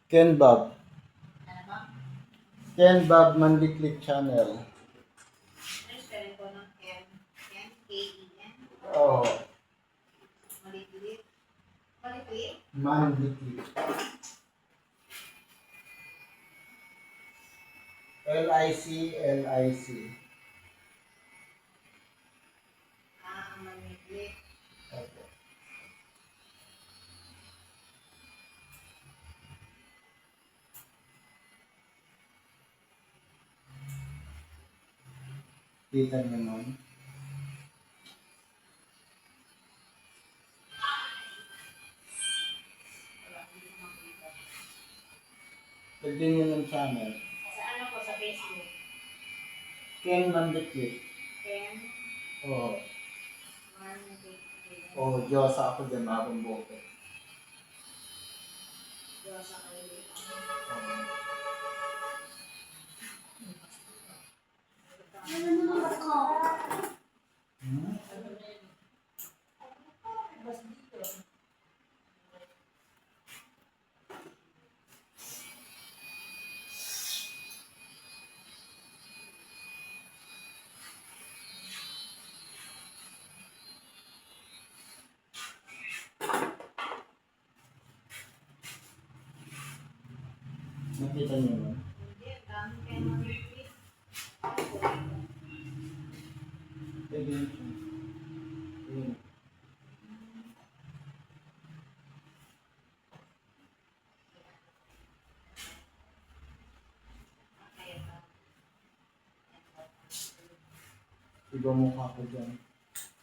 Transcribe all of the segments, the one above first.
Ken Bob. Ken Bob Manliklik Channel. Oh. Manliklik. L-I-C. Manliklik. Opo. Kita niyo ma'am. Pagdin niyo ng channel. Sa ano po, sa Facebook? Ken Manliklik. Ken? Oo. Manliklik. Oh, Diyosa ako dyan, akong bote. Diyosa kayo. Ano naman ako? Nakita niyo ma'am. Hindi, ang dami kayo Manliklik. Pagdin siya. Ayun. Iba mukha ko dyan.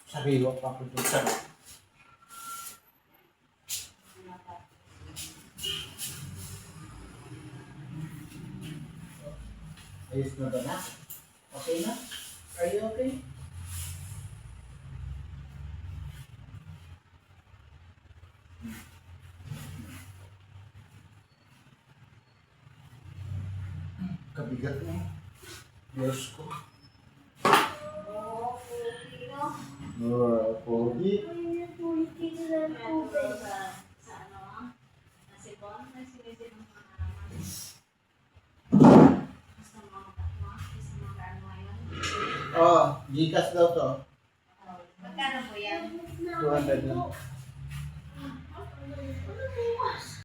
Sariwa pa ako dyan. Sarap. Ayos na ba na? Okay na? Are you okay? Kabigat mo. Diyos ko. Oo, puti, no? Pogi. Sa ano, nasipon, nasinisip ng mga naman. Gusto mo ano ngayon? Oh, Gcash daw to. Magkano po yan? 200 lang.